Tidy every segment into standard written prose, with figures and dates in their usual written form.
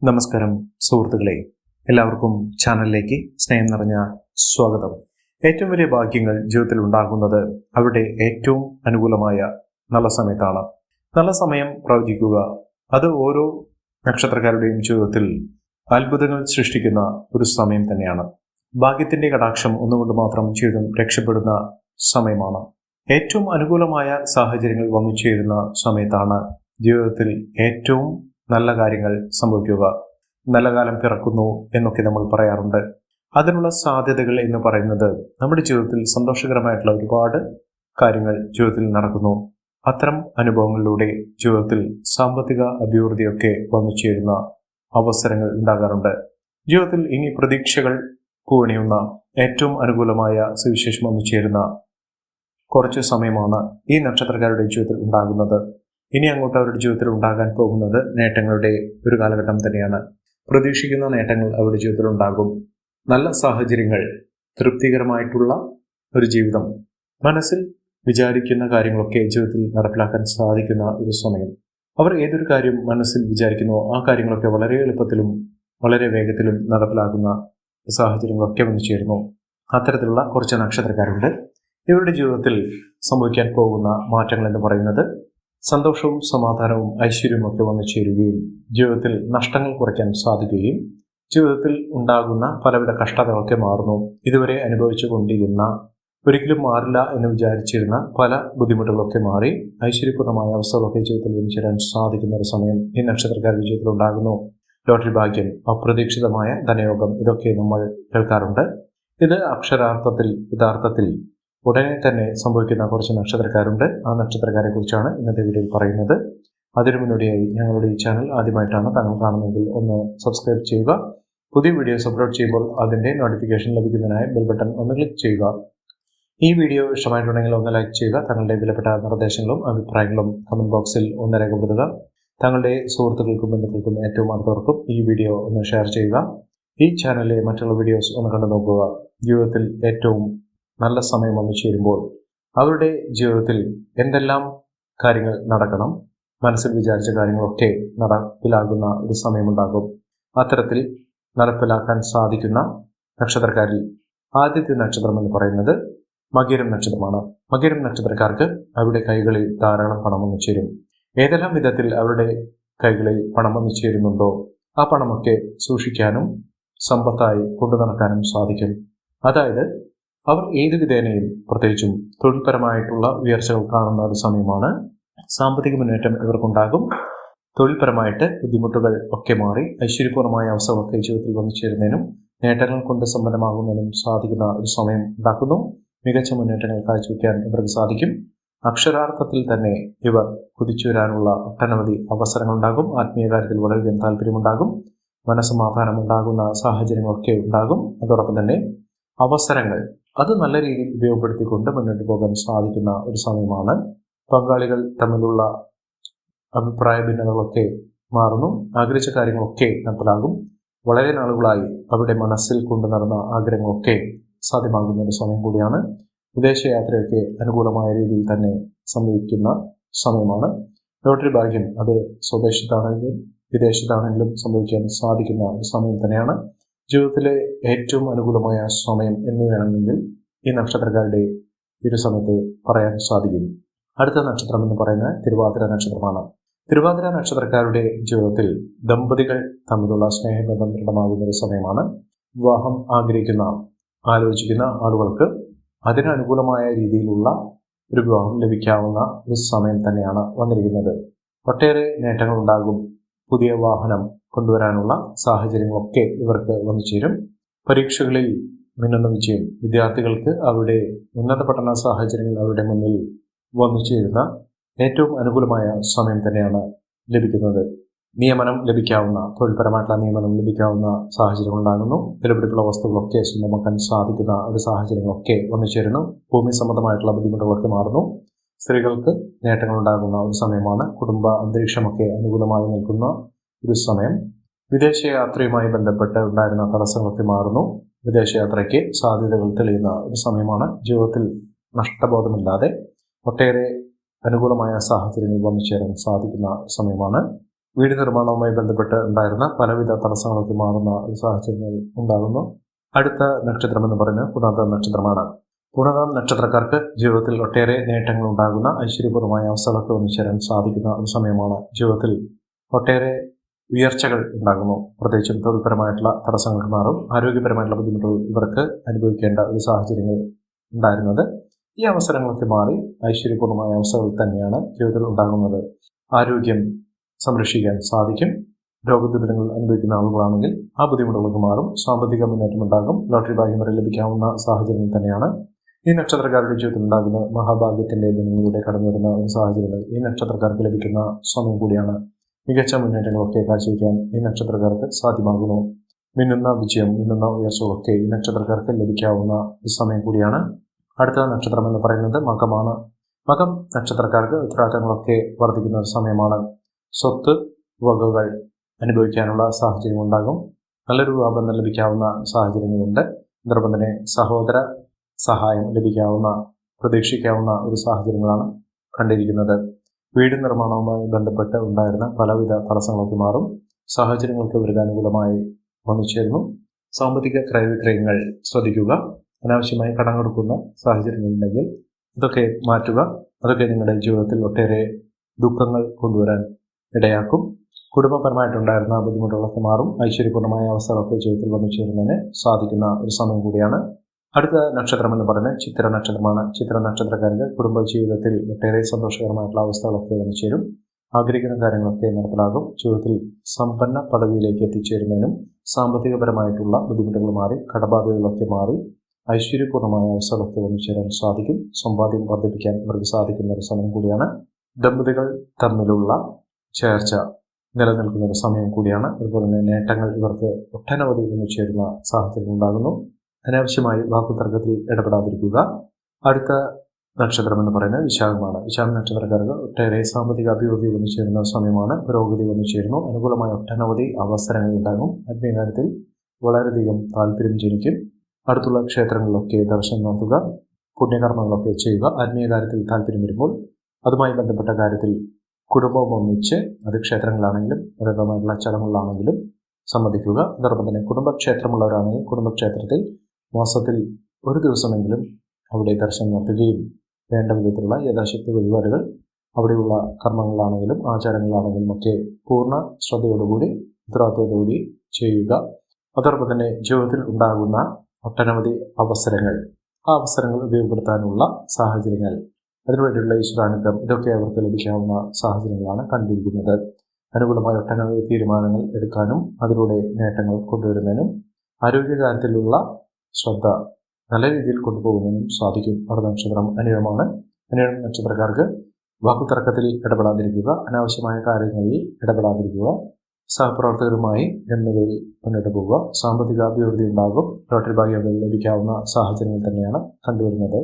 നമസ്കാരം സുഹൃത്തുക്കളെ, എല്ലാവർക്കും ചാനലിലേക്ക് സ്നേഹം നിറഞ്ഞ സ്വാഗതം. ഏറ്റവും വലിയ ഭാഗ്യങ്ങൾ ജീവിതത്തിൽ ഉണ്ടാകുന്നത് അവരുടെ ഏറ്റവും അനുകൂലമായ നല്ല സമയത്താണ്. നല്ല സമയം പ്രവചിക്കുക, അത് ഓരോ നക്ഷത്രക്കാരുടെയും ജീവിതത്തിൽ അത്ഭുതങ്ങൾ സൃഷ്ടിക്കുന്ന ഒരു സമയം തന്നെയാണ്. ഭാഗ്യത്തിന്റെ കടാക്ഷം ഒന്നുകൊണ്ട് മാത്രം ജീവിതം രക്ഷപ്പെടുന്ന സമയമാണ്. ഏറ്റവും അനുകൂലമായ സാഹചര്യങ്ങൾ വന്നു ചേരുന്ന സമയത്താണ് ജീവിതത്തിൽ ഏറ്റവും നല്ല കാര്യങ്ങൾ സംഭവിക്കുക. നല്ല കാലം പിറക്കുന്നു എന്നൊക്കെ നമ്മൾ പറയാറുണ്ട്. അതിനുള്ള സാധ്യതകൾ എന്ന് പറയുന്നത് നമ്മുടെ ജീവിതത്തിൽ സന്തോഷകരമായിട്ടുള്ള ഒരുപാട് കാര്യങ്ങൾ ജീവിതത്തിൽ നടക്കുന്നു. അത്തരം അനുഭവങ്ങളിലൂടെ ജീവിതത്തിൽ സാമ്പത്തിക അഭിവൃദ്ധിയൊക്കെ വന്നു ചേരുന്ന അവസരങ്ങൾ ഉണ്ടാകാറുണ്ട്. ജീവിതത്തിൽ ഇനി പ്രതീക്ഷകൾ പൂവണിയുന്ന ഏറ്റവും അനുകൂലമായ സുവിശേഷം വന്നു ചേരുന്ന കുറച്ച് സമയമാണ് ഈ നക്ഷത്രക്കാരുടെ ജീവിതത്തിൽ ഉണ്ടാകുന്നത്. ഇനി അങ്ങോട്ട് അവരുടെ ജീവിതത്തിൽ ഉണ്ടാകാൻ പോകുന്നത് നേട്ടങ്ങളുടെ ഒരു കാലഘട്ടം തന്നെയാണ്. പ്രതീക്ഷിക്കുന്ന നേട്ടങ്ങൾ അവരുടെ ജീവിതത്തിൽ ഉണ്ടാകും. നല്ല സാഹചര്യങ്ങൾ, തൃപ്തികരമായിട്ടുള്ള ഒരു ജീവിതം, മനസ്സിൽ വിചാരിക്കുന്ന കാര്യങ്ങളൊക്കെ ജീവിതത്തിൽ നടപ്പിലാക്കാൻ സാധിക്കുന്ന ഒരു സമയം. അവർ ഏതൊരു കാര്യം മനസ്സിൽ വിചാരിക്കുന്നുവോ ആ കാര്യങ്ങളൊക്കെ വളരെ എളുപ്പത്തിലും വളരെ വേഗത്തിലും നടപ്പിലാക്കുന്ന സാഹചര്യങ്ങളൊക്കെ വന്നു ചേരുന്നു. അത്തരത്തിലുള്ള കുറച്ച് നക്ഷത്രക്കാരുണ്ട്. ഇവരുടെ ജീവിതത്തിൽ സംഭവിക്കാൻ പോകുന്ന മാറ്റങ്ങൾ എന്ന് പറയുന്നത് സന്തോഷവും സമാധാനവും ഐശ്വര്യവും ഒക്കെ വന്നു ചേരുകയും ജീവിതത്തിൽ നഷ്ടങ്ങൾ കുറയ്ക്കാൻ സാധിക്കുകയും ജീവിതത്തിൽ ഉണ്ടാകുന്ന പലവിധ കഷ്ടതകളൊക്കെ മാറുന്നു. ഇതുവരെ അനുഭവിച്ചു കൊണ്ടിരുന്ന, ഒരിക്കലും മാറില്ല എന്ന് വിചാരിച്ചിരുന്ന പല ബുദ്ധിമുട്ടുകളൊക്കെ മാറി ഐശ്വര്യപൂർണ്ണമായ അവസ്ഥകളൊക്കെ ജീവിതത്തിൽ വന്നു ചേരാൻ സാധിക്കുന്ന ഒരു സമയം ഈ നക്ഷത്രക്കാരുടെ ജീവിതത്തിൽ ഉണ്ടാകുന്നു. ലോട്ടറി ഭാഗ്യം, അപ്രതീക്ഷിതമായ ധനയോഗം, ഇതൊക്കെ നമ്മൾ കേൾക്കാറുണ്ട്. ഇത് യഥാർത്ഥത്തിൽ ഉടനെ തന്നെ സംഭവിക്കുന്ന കുറച്ച് നക്ഷത്രക്കാരുണ്ട്. ആ നക്ഷത്രക്കാരെ കുറിച്ചാണ് ഇന്നത്തെ വീഡിയോയിൽ പറയുന്നത്. അതിനു മുന്നോടിയായി ഞങ്ങളുടെ ഈ ചാനൽ ആദ്യമായിട്ടാണ് താങ്കൾ കാണുന്നതെങ്കിൽ ഒന്ന് സബ്സ്ക്രൈബ് ചെയ്യുക. പുതിയ വീഡിയോസ് അപ്ലോഡ് ചെയ്യുമ്പോൾ അതിൻ്റെ നോട്ടിഫിക്കേഷൻ ലഭിക്കുന്നതിനായി ബെൽ ബട്ടൺ ഒന്ന് ക്ലിക്ക് ചെയ്യുക. ഈ വീഡിയോ ഇഷ്ടമായിട്ടുണ്ടെങ്കിൽ ഒന്ന് ലൈക്ക് ചെയ്യുക. തങ്ങളുടെ വിലപ്പെട്ട നിർദ്ദേശങ്ങളും അഭിപ്രായങ്ങളും കമൻറ്റ് ബോക്സിൽ ഒന്ന് രേഖപ്പെടുത്തുക. തങ്ങളുടെ സുഹൃത്തുക്കൾക്കും ബന്ധുക്കൾക്കും ഏറ്റവും അടുത്തവർക്കും ഈ വീഡിയോ ഒന്ന് ഷെയർ ചെയ്യുക. ഈ ചാനലിലെ മറ്റുള്ള വീഡിയോസ് ഒന്ന് കണ്ടു നോക്കുക. ജീവിതത്തിൽ ഏറ്റവും നല്ല സമയം വന്നു ചേരുമ്പോൾ അവരുടെ ജീവിതത്തിൽ എന്തെല്ലാം കാര്യങ്ങൾ നടക്കണം, മനസ്സിൽ വിചാരിച്ച കാര്യങ്ങളൊക്കെ നടപ്പിലാകുന്ന ഒരു സമയമുണ്ടാകും. അത്തരത്തിൽ നടപ്പിലാക്കാൻ സാധിക്കുന്ന നക്ഷത്രക്കാരിൽ ആദ്യത്തെ നക്ഷത്രം എന്ന് പറയുന്നത് മകരം നക്ഷത്രമാണ്. മകരം നക്ഷത്രക്കാർക്ക് അവരുടെ കൈകളിൽ ധാരാളം പണം വന്നു ചേരും. ഏതെല്ലാം വിധത്തിൽ അവരുടെ കൈകളിൽ പണം വന്നു ചേരുന്നുണ്ടോ ആ പണമൊക്കെ സൂക്ഷിക്കാനും സമ്പത്തായി കൊണ്ടു നടക്കാനും സാധിക്കും. അതായത് അവർ ഏത് വിധേനയും, പ്രത്യേകിച്ചും തൊഴിൽപരമായിട്ടുള്ള ഉയർച്ചകൾ കാണുന്ന ഒരു സമയമാണ്. സാമ്പത്തിക മുന്നേറ്റം ഇവർക്കുണ്ടാകും. തൊഴിൽപരമായിട്ട് ബുദ്ധിമുട്ടുകൾ ഒക്കെ മാറി ഐശ്വര്യപൂർണ്ണമായ അവസരമൊക്കെ ജീവിതത്തിൽ വന്നു ചേരുന്നതിനും നേട്ടങ്ങൾ കൊണ്ട് സമ്പന്നമാകുന്നതിനും സാധിക്കുന്ന ഒരു സമയം ഉണ്ടാക്കുന്നു. മികച്ച മുന്നേറ്റങ്ങൾ കാഴ്ചവെക്കാൻ ഇവർക്ക് സാധിക്കും. അക്ഷരാർത്ഥത്തിൽ തന്നെ ഇവർ കുതിച്ചു വരാനുള്ള ഒട്ടനവധി അവസരങ്ങളുണ്ടാകും. ആത്മീയ കാര്യത്തിൽ വളരെയധികം താല്പര്യമുണ്ടാകും. മനസ്സമാധാനം ഉണ്ടാകുന്ന സാഹചര്യങ്ങളൊക്കെ ഉണ്ടാകും. അതോടൊപ്പം തന്നെ അവസരങ്ങൾ അത് നല്ല രീതിയിൽ ഉപയോഗപ്പെടുത്തിക്കൊണ്ട് മുന്നോട്ട് പോകാൻ സാധിക്കുന്ന ഒരു സമയമാണ്. പങ്കാളികൾ തമ്മിലുള്ള അഭിപ്രായ ഭിന്നതകളൊക്കെ മാറുന്നു. ആഗ്രഹിച്ച കാര്യങ്ങളൊക്കെ നടപ്പിലാകും. വളരെ നാളുകളായി അവരുടെ മനസ്സിൽ കൊണ്ടു നടന്ന ആഗ്രഹങ്ങളൊക്കെ സാധ്യമാകുന്ന ഒരു സമയം കൂടിയാണ്. വിദേശയാത്രയൊക്കെ അനുകൂലമായ രീതിയിൽ തന്നെ സംഭവിക്കുന്ന സമയമാണ്. ലോട്ടറി ഭാഗ്യം അത് സ്വദേശത്താണെങ്കിലും വിദേശത്താണെങ്കിലും സംഭവിക്കാൻ സാധിക്കുന്ന ഒരു സമയം തന്നെയാണ്. ജീവിതത്തിലെ ഏറ്റവും അനുകൂലമായ സമയം എന്ന് വേണമെങ്കിൽ ഈ നക്ഷത്രക്കാരുടെ ഈ ഒരു സമയത്തെ പറയാൻ സാധിക്കും. അടുത്ത നക്ഷത്രം എന്ന് പറയുന്നത് തിരുവാതിര നക്ഷത്രമാണ്. തിരുവാതിര നക്ഷത്രക്കാരുടെ ജീവിതത്തിൽ ദമ്പതികൾ തമ്മിലുള്ള സ്നേഹബന്ധം ദൃഢമാകുന്ന ഒരു സമയമാണ്. വിവാഹം ആലോചിക്കുന്ന ആളുകൾക്ക് അതിനനുകൂലമായ രീതിയിലുള്ള ഒരു വിവാഹം ലഭിക്കാവുന്ന ഒരു സമയം തന്നെയാണ് വന്നിരിക്കുന്നത്. ഒട്ടേറെ നേട്ടങ്ങൾ ഉണ്ടാകും. പുതിയ വാഹനം കൊണ്ടുവരാനുള്ള സാഹചര്യങ്ങളൊക്കെ ഇവർക്ക് വന്നു ചേരും. പരീക്ഷകളിൽ മിന്നുന്ന വിജയം, വിദ്യാർത്ഥികൾക്ക് അവരുടെ ഉന്നത പഠന സാഹചര്യങ്ങൾ അവരുടെ മുന്നിൽ വന്നു ചേരുന്ന ഏറ്റവും അനുകൂലമായ സമയം തന്നെയാണ് ലഭിക്കുന്നത്. നിയമനം ലഭിക്കാവുന്ന, തൊഴിൽപരമായിട്ടുള്ള നിയമനം ലഭിക്കാവുന്ന സാഹചര്യങ്ങൾ ഉണ്ടാകുന്നു. വിലപിടിപ്പുള്ള വസ്തുക്കളൊക്കെ സ്വന്തമാക്കാൻ സാധിക്കുന്ന ഒരു സാഹചര്യങ്ങളൊക്കെ വന്നു ചേരുന്നു. ഭൂമി സംബന്ധമായിട്ടുള്ള ബുദ്ധിമുട്ടുകളൊക്കെ മാറുന്നു. സ്ത്രീകൾക്ക് നേട്ടങ്ങൾ ഉണ്ടാകുന്ന ഒരു സമയമാണ്. കുടുംബ അന്തരീക്ഷമൊക്കെ അനുകൂലമായി നിൽക്കുന്ന ഒരു സമയം. വിദേശയാത്രയുമായി ബന്ധപ്പെട്ട് ഉണ്ടായിരുന്ന തടസ്സങ്ങളൊക്കെ മാറുന്നു. വിദേശയാത്രയ്ക്ക് സാധ്യതകൾ തെളിയുന്ന ഒരു സമയമാണ്. ജീവിതത്തിൽ നഷ്ടബോധമില്ലാതെ ഒട്ടേറെ അനുകൂലമായ സാഹചര്യങ്ങൾ വന്നു ചേരാൻ സാധിക്കുന്ന സമയമാണ്. വീട് നിർമ്മാണവുമായി ബന്ധപ്പെട്ട് ഉണ്ടായിരുന്ന പലവിധ തടസ്സങ്ങളൊക്കെ മാറുന്ന ഒരു സാഹചര്യങ്ങൾ ഉണ്ടാകുന്നു. അടുത്ത നക്ഷത്രം എന്ന് പറയുന്നത് പുണർദം നക്ഷത്രമാണ്. പുണർദം നക്ഷത്രക്കാർക്ക് ജീവിതത്തിൽ ഒട്ടേറെ നേട്ടങ്ങൾ ഉണ്ടാകുന്ന ഐശ്വര്യപൂർവമായ അവസ്ഥകളൊക്കെ ഒന്നിച്ചേരാൻ സാധിക്കുന്ന ഒരു സമയമാണ്. ജീവിതത്തിൽ ഒട്ടേറെ ഉയർച്ചകൾ ഉണ്ടാകുന്നു. പ്രത്യേകിച്ചും തൊഴിൽപരമായിട്ടുള്ള തടസ്സങ്ങൾ മാറും. ആരോഗ്യപരമായിട്ടുള്ള ബുദ്ധിമുട്ടുകൾ ഇവർക്ക് അനുഭവിക്കേണ്ട ഒരു സാഹചര്യങ്ങൾ ഉണ്ടായിരുന്നത് ഈ അവസരങ്ങളൊക്കെ മാറി ഐശ്വര്യപൂർണമായ അവസ്ഥകൾ തന്നെയാണ് ജീവിതത്തിൽ ഉണ്ടാകുന്നത്. ആരോഗ്യം സംരക്ഷിക്കാൻ സാധിക്കും. രോഗദുരിതങ്ങൾ അനുഭവിക്കുന്ന ആളുകളാണെങ്കിൽ ആ ബുദ്ധിമുട്ടുകളൊക്കെ മാറും. സാമ്പത്തിക മുന്നേറ്റം ഉണ്ടാകും. ലോട്ടറി ഭാഗ്യം വരെ ലഭിക്കാവുന്ന സാഹചര്യം തന്നെയാണ് ഈ നക്ഷത്രക്കാരുടെ ജീവിതത്തിൽ ഉണ്ടാകുന്ന മഹാഭാഗ്യത്തിന്റെ ദിനങ്ങളിലൂടെ കടന്നു വരുന്ന ഒരു സാഹചര്യങ്ങൾ ഈ നക്ഷത്രക്കാർക്ക് ലഭിക്കുന്ന സമയം കൂടിയാണ്. മികച്ച മുന്നേറ്റങ്ങളൊക്കെ കാഴ്ചവെക്കാൻ ഈ നക്ഷത്രക്കാർക്ക് സാധ്യമാകുന്നു. മിന്നുന്ന വിജയം, മിന്നുന്ന ഉയർച്ചകളൊക്കെ ഈ നക്ഷത്രക്കാർക്ക് ലഭിക്കാവുന്ന ഒരു സമയം കൂടിയാണ്. അടുത്ത നക്ഷത്രം എന്ന് പറയുന്നത് മകമാണ്. മകം നക്ഷത്രക്കാർക്ക് ഉത്തരവാദിത്തങ്ങളൊക്കെ വർദ്ധിക്കുന്ന ഒരു സമയമാണ്. സ്വത്ത് വകകൾ അനുഭവിക്കാനുള്ള സാഹചര്യം ഉണ്ടാകും. നല്ലൊരു വിവാഹബന്ധം ലഭിക്കാവുന്ന സാഹചര്യങ്ങളുണ്ട്. അതോടൊപ്പം തന്നെ സഹോദര സഹായം ലഭിക്കാവുന്ന, പ്രതീക്ഷിക്കാവുന്ന ഒരു സാഹചര്യങ്ങളാണ് കണ്ടിരിക്കുന്നത്. വീട് നിർമ്മാണവുമായി ബന്ധപ്പെട്ട് ഉണ്ടായിരുന്ന പലവിധ തടസ്സങ്ങളൊക്കെ മാറും. സാഹചര്യങ്ങൾക്ക് ഇവർക്ക് അനുകൂലമായി വന്നുചേരുന്നു. സാമ്പത്തിക ക്രയവിക്രയങ്ങൾ ശ്രദ്ധിക്കുക. അനാവശ്യമായി കടം കൊടുക്കുന്ന സാഹചര്യങ്ങളുണ്ടെങ്കിൽ ഇതൊക്കെ മാറ്റുക. അതൊക്കെ നിങ്ങളുടെ ജീവിതത്തിൽ ഒട്ടേറെ ദുഃഖങ്ങൾ കൊണ്ടുവരാൻ ഇടയാക്കും. കുടുംബപരമായിട്ടുണ്ടായിരുന്ന ബുദ്ധിമുട്ടുകളൊക്കെ മാറും. ഐശ്വര്യപൂർണമായ അവസ്ഥകളൊക്കെ ജീവിതത്തിൽ വന്നു ചേരുന്നതിന് സാധിക്കുന്ന ഒരു സമയം കൂടിയാണ്. അടുത്ത നക്ഷത്രം എന്ന് പറയുന്നത് ചിത്ര നക്ഷത്രമാണ്. ചിത്ര നക്ഷത്രക്കാർക്ക് കുടുംബ ജീവിതത്തിൽ ഒട്ടേറെ സന്തോഷകരമായിട്ടുള്ള അവസ്ഥകളൊക്കെ വന്നു ചേരും. ആഗ്രഹിക്കുന്ന കാര്യങ്ങളൊക്കെ നടപ്പിലാകും. ജീവിതത്തിൽ സമ്പന്ന പദവിയിലേക്ക് എത്തിച്ചേരുന്നതിനും സാമ്പത്തികപരമായിട്ടുള്ള ബുദ്ധിമുട്ടുകൾ മാറി, കടബാധ്യതകളൊക്കെ മാറി ഐശ്വര്യപൂർണമായ അവസ്ഥകളൊക്കെ വന്നു ചേരാൻ സാധിക്കും. സമ്പാദ്യം വർദ്ധിപ്പിക്കാൻ ഇവർക്ക് സാധിക്കുന്ന ഒരു സമയം കൂടിയാണ്. ദമ്പതികൾ തമ്മിലുള്ള ചേർച്ച നിലനിൽക്കുന്ന ഒരു സമയം കൂടിയാണ്. അതുപോലെ തന്നെ നേട്ടങ്ങൾ ഇവർക്ക് ഒട്ടനവധി വന്നു ചേരുന്ന സാഹചര്യം ഉണ്ടാകുന്നു. അനാവശ്യമായി വാക്കുതർക്കത്തിൽ ഇടപെടാതിരിക്കുക. അടുത്ത നക്ഷത്രം എന്ന് പറയുന്നത് വിശാഖമാണ്. വിശാഖ നക്ഷത്രക്കാർക്ക് ഒട്ടേറെ സാമ്പത്തിക അഭിവൃദ്ധി വന്നു ചേരുന്ന സമയമാണ്. പുരോഗതി വന്നു ചേരുന്നു. അനുകൂലമായ ഒട്ടനവധി അവസരങ്ങൾ ഉണ്ടാകും. ആത്മീയകാര്യത്തിൽ വളരെയധികം താല്പര്യം ജനിക്കും. അടുത്തുള്ള ക്ഷേത്രങ്ങളിലൊക്കെ ദർശനം നടത്തുക, പുണ്യകർമ്മങ്ങളൊക്കെ ചെയ്യുക. ആത്മീയ കാര്യത്തിൽ താല്പര്യം വരുമ്പോൾ അതുമായി ബന്ധപ്പെട്ട കാര്യത്തിൽ കുടുംബം ഒന്നിച്ച്, അത് ക്ഷേത്രങ്ങളാണെങ്കിലും മതപരമായിട്ടുള്ള ചടങ്ങുകളാണെങ്കിലും സംബന്ധിക്കുക. അതോടൊപ്പം തന്നെ കുടുംബക്ഷേത്രമുള്ളവരാണെങ്കിൽ കുടുംബക്ഷേത്രത്തിൽ മാസത്തിൽ ഒരു ദിവസമെങ്കിലും അവിടെ ദർശനം നടത്തുകയും വേണ്ട വിധത്തിലുള്ള യഥാശക്തി വഴിപാടുകൾ അവിടെയുള്ള കർമ്മങ്ങളാണെങ്കിലും ആചാരങ്ങളാണെങ്കിലും ഒക്കെ പൂർണ്ണ ശ്രദ്ധയോടുകൂടി ഉത്തരവാദിത്തോടുകൂടി ചെയ്യുക. അതോടൊപ്പം തന്നെ ജീവിതത്തിൽ ഉണ്ടാകുന്ന ഒട്ടനവധി അവസരങ്ങൾ, ആ അവസരങ്ങൾ ഉപയോഗപ്പെടുത്താനുള്ള സാഹചര്യങ്ങൾ, അതിനുവേണ്ടിയുള്ള ഈശ്വരാനുഗ്രഹം, ഇതൊക്കെ അവർക്ക് ലഭിക്കാവുന്ന സാഹചര്യങ്ങളാണ് കണ്ടിരിക്കുന്നത്. അനുകൂലമായ ഒട്ടനവധി തീരുമാനങ്ങൾ എടുക്കാനും അതിലൂടെ നേട്ടങ്ങൾ കൊണ്ടുവരുന്നതിനും ആരോഗ്യകാര്യത്തിലുള്ള ശ്രദ്ധ നല്ല രീതിയിൽ കൊണ്ടുപോകുന്നതിനും സാധിക്കും. അടുത്ത നക്ഷത്രം അനിഴമാണ്. അനിഴം നക്ഷത്രക്കാർക്ക് വാക്കുതർക്കത്തിൽ ഇടപെടാതിരിക്കുക, അനാവശ്യമായ കാര്യങ്ങളിൽ ഇടപെടാതിരിക്കുക, സഹപ്രവർത്തകരുമായി രമ്യതയിൽ മുന്നോട്ട് പോവുക. സാമ്പത്തിക അഭിവൃദ്ധി ഉണ്ടാകും. ലോട്ടറി ഭാഗ്യങ്ങൾ ലഭിക്കാവുന്ന സാഹചര്യങ്ങൾ തന്നെയാണ് കണ്ടുവരുന്നത്.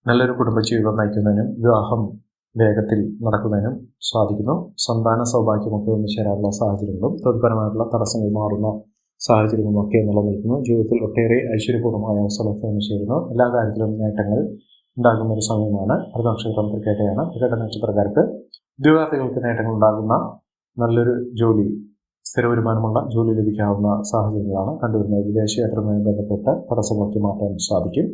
നല്ലൊരു കുടുംബജീവിതം നയിക്കുന്നതിനും വിവാഹം വേഗത്തിൽ നടക്കുന്നതിനും സാധിക്കുന്നു. സന്താന സൗഭാഗ്യമൊക്കെ ഒന്നു ചേരാനുള്ള സാഹചര്യങ്ങളും തൊഴിൽപരമായിട്ടുള്ള തടസ്സങ്ങൾ മാറുന്ന സാഹചര്യങ്ങളും ഒക്കെ നിലനിൽക്കുന്നു. ജീവിതത്തിൽ ഒട്ടേറെ ഐശ്വര്യപൂർണ്ണമായ അവസ്ഥകളൊക്കെ ഒന്നു ചേരുന്നു. എല്ലാ കാര്യത്തിലും നേട്ടങ്ങൾ ഉണ്ടാകുന്ന ഒരു സമയമാണ്. അടുത്ത നക്ഷത്രം തൃക്കേട്ടയാണ്. തൃക്കേട്ട നക്ഷത്രക്കാർക്ക് ഉദ്യോഗാർത്ഥികൾക്ക് നേട്ടങ്ങൾ ഉണ്ടാകുന്ന നല്ലൊരു ജോലി, സ്ഥിര വരുമാനമുള്ള ജോലി ലഭിക്കാവുന്ന സാഹചര്യങ്ങളാണ് കണ്ടുവരുന്നത്. വിദേശയാത്രയുമായി ബന്ധപ്പെട്ട് തടസ്സങ്ങളൊക്കെ മാറ്റാൻ സാധിക്കും.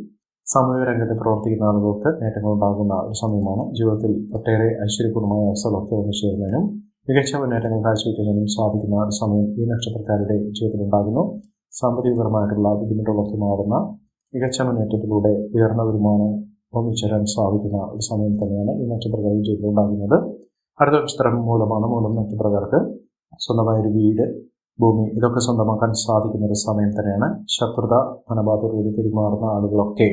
സാമൂഹിക രംഗത്ത് പ്രവർത്തിക്കുന്ന ആളുകൾക്ക് നേട്ടങ്ങൾ ഉണ്ടാകുന്ന ഒരു സമയമാണ്. ജീവിതത്തിൽ ഒട്ടേറെ ഐശ്വര്യപൂർണ്ണമായ അവസ്ഥകളൊക്കെ വന്നു ചേരുന്നതിനും മികച്ച മുന്നേറ്റങ്ങൾ കാഴ്ചവെക്കുന്നതിനും സാധിക്കുന്ന ഒരു സമയം ഈ നക്ഷത്രക്കാരുടെ ജീവിതത്തിൽ ഉണ്ടാകുന്നു. സാമ്പത്തികപരമായിട്ടുള്ള ബുദ്ധിമുട്ടുകളൊക്കെ മാറുന്ന മികച്ച മുന്നേറ്റത്തിലൂടെ ഉയർന്ന വരുമാനം ഒന്നിച്ചേരാൻ സാധിക്കുന്ന ഒരു സമയം തന്നെയാണ് ഈ നക്ഷത്രക്കാരുടെ ജീവിതത്തിൽ ഉണ്ടാകുന്നത്. അടുത്ത നക്ഷത്രം മൂലമാണ്. മൂലം നക്ഷത്രക്കാർക്ക് സ്വന്തമായൊരു വീട്, ഭൂമി, ഇതൊക്കെ സ്വന്തമാക്കാൻ സാധിക്കുന്ന ഒരു സമയം തന്നെയാണ്. ശത്രുത മനോഭാവത്തോടുകൂടി പെരുമാറുന്ന ആളുകളൊക്കെ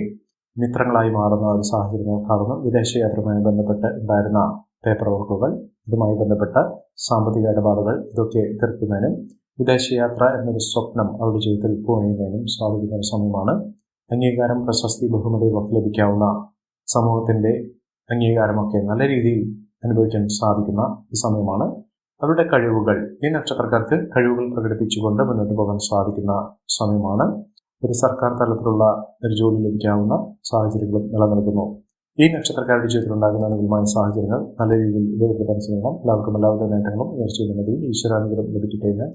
മിത്രങ്ങളായി മാറുന്ന ഒരു സാഹചര്യങ്ങൾ കാണുന്നു. വിദേശയാത്രയുമായി ബന്ധപ്പെട്ട് ഉണ്ടായിരുന്ന പേപ്പർ വർക്കുകൾ, ഇതുമായി ബന്ധപ്പെട്ട സാമ്പത്തിക ഇടപാടുകൾ, ഇതൊക്കെ തീർക്കുന്നതിനും വിദേശയാത്ര എന്നൊരു സ്വപ്നം അവരുടെ ജീവിതത്തിൽ പൂർണ്ണയുന്നതിനും സാധിക്കുന്ന ഒരു സമയമാണ്. അംഗീകാരം, പ്രശസ്തി, ബഹുമതികളൊക്കെ ലഭിക്കാവുന്ന, സമൂഹത്തിൻ്റെ അംഗീകാരമൊക്കെ നല്ല രീതിയിൽ അനുഭവിക്കാൻ സാധിക്കുന്ന ഈ സമയമാണ്. അവരുടെ കഴിവുകൾ, ഈ നക്ഷത്രക്കാർക്ക് കഴിവുകൾ പ്രകടിപ്പിച്ചുകൊണ്ട് മുന്നോട്ട് പോകാൻ സാധിക്കുന്ന സമയമാണ്. ഒരു സർക്കാർ തലത്തിലുള്ള ഒരു ജോലി ലഭിക്കാവുന്ന സാഹചര്യങ്ങളും നിലനിൽക്കുന്നു. ഈ നക്ഷത്രക്കാരുടെ ജീവിതത്തിലുണ്ടാകുന്ന അനുകൂലമായ സാഹചര്യങ്ങൾ നല്ല രീതിയിൽ ഉപയോഗപ്പെടുത്താൻ ശ്രമിക്കണം. എല്ലാവർക്കും എല്ലാവരുടെ നേട്ടങ്ങളും ഉയർച്ചയുന്നതിൽ ഈശ്വരാനുഗ്രഹം ലഭിക്കട്ടെ എന്ന്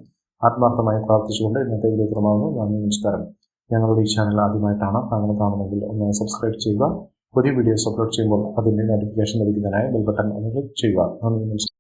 ആത്മാർത്ഥമായി പ്രാർത്ഥിച്ചുകൊണ്ട് ഇന്നത്തെ വീഡിയോ ക്രമമാകുന്നു. നന്ദി, നമസ്കാരം. ഞങ്ങളുടെ ഈ ചാനൽ ആദ്യമായിട്ടാണ് താങ്കൾ കാണുമെങ്കിൽ ഒന്ന് സബ്സ്ക്രൈബ് ചെയ്യുക. പുതിയ വീഡിയോസ് അപ്ലോഡ് ചെയ്യുമ്പോൾ അതിൻ്റെ നോട്ടിഫിക്കേഷൻ ലഭിക്കുന്നതിനായി ബെൽ ബട്ടൺ ഒന്ന് ക്ലിക്ക് ചെയ്യുക. നന്ദി, നമസ്കാരം.